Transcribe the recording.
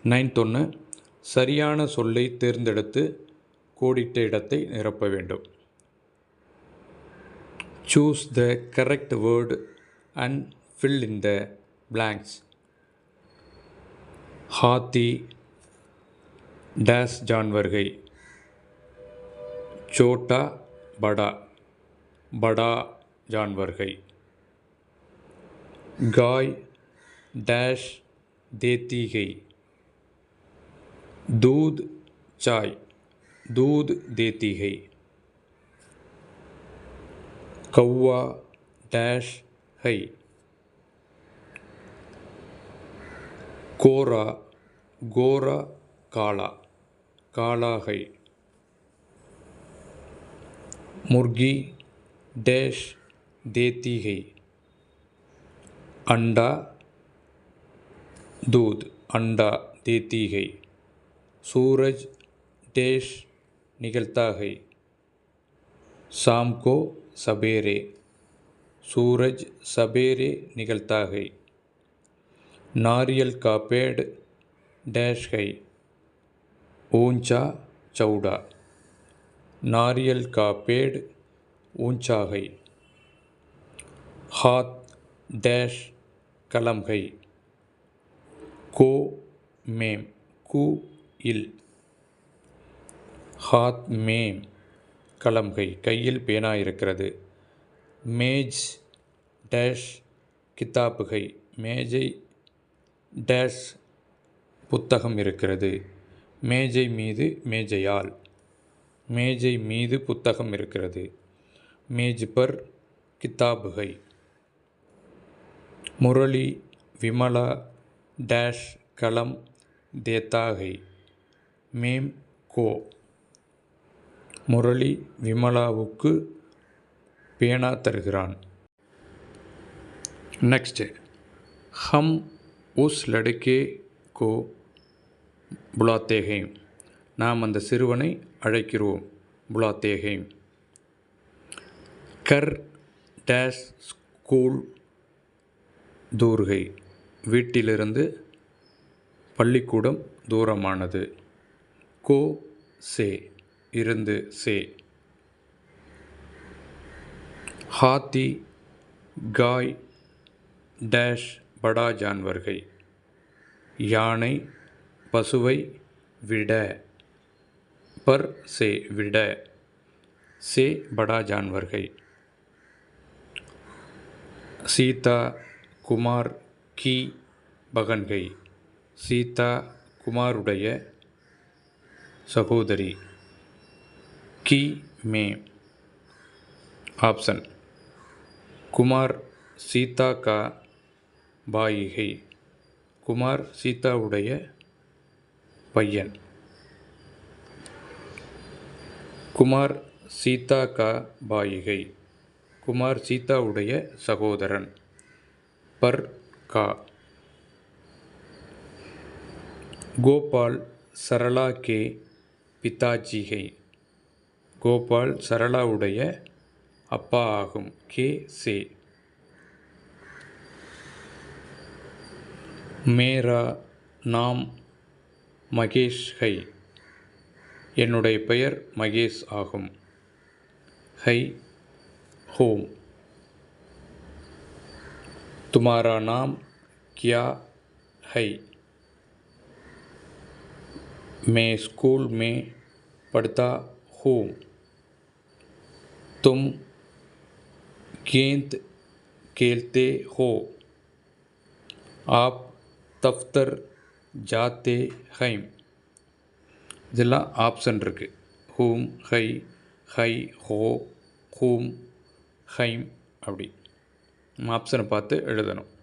9th ஒன்று, சரியான சொல்லை தேர்ந்தெடுத்து கோடிட்ட இடத்தை நிரப்ப வேண்டும். Choose the correct word and fill in the blanks. हाथी डैश जानवर है. छोटा बड़ा, बड़ा जानवर है. गाय डैश देती है. दूध चाय, दूध देती है. कौवा डैश है. कोरा, गोरा काला, काला है. मुर्गी डैश देती है. अंडा दूध, अंडा देती है. सूरज डैश निकलता है. शाम को सवेरे, सूरज सवेरे निकलता है. नारियल का पेड़ डैश है. ऊंचा चौड़ा, नारियल का पेड़ ऊंचा है. हाथ डैश कलम है. को में कु इल, हाथ में कलम है, கையில் பேனா இருக்கிறது. மேஜ் டேஷ் கிதாப் है. மேஜை டேஷ் புத்தகம் இருக்கிறது. மேஜை மீது மேஜையால், மேஜை மீது புத்தகம் இருக்கிறது. மேஜ் பர் கிதாப் है. முரளி விமலா डैश कलम देता है. மேம் கோ, முரளி விமலாவுக்கு பேனா தருகிறான். नेक्स्ट, हम उस लड़के को बुलाते हैं. நாம் அந்த சிறுவனை அழைக்கிறோம். बुलाते हैं. कर डैश स्कूल दूर है. வீட்டிலிருந்து பள்ளிக்கூடம் தூரமானது. கோ சே, இருந்து சே. हाथी गाय डैश बड़ा जानवर है. யானை பசுவை விட, पर से விட, से बड़ा जानवर है. सीता कुमार की बहन है. சீதா குமாருடைய சகோதரி. கி மே ஆப்ஷன். குமார் சீதா கா பாய் है. குமார் சீதாவுடைய பையன். குமார் சீதா கா பாய் है. குமார் சீதாவுடைய சகோதரன். பர் கா. गोपाल सरला के पिताजी है. கோபால் சரளாவுடைய அப்பா ஆகும். கே சே. மேரா நாம் மகேஷ் है. என்னுடைய பெயர் மகேஷ் ஆகும். है ஹோம். तुम्हारा नाम क्या है. मैं स्कूल में पढ़ता हूँ. तुम गेंद खेलते हो. आप दफ्तर जाते हैं. இதெல்லாம் ஆப்ஷன் இருக்குது. ஹூம், ஹை, ஹை, ஹோ, ஹூம், ஹைம் அப்படி ஆப்ஷனை பார்த்து எழுதணும்.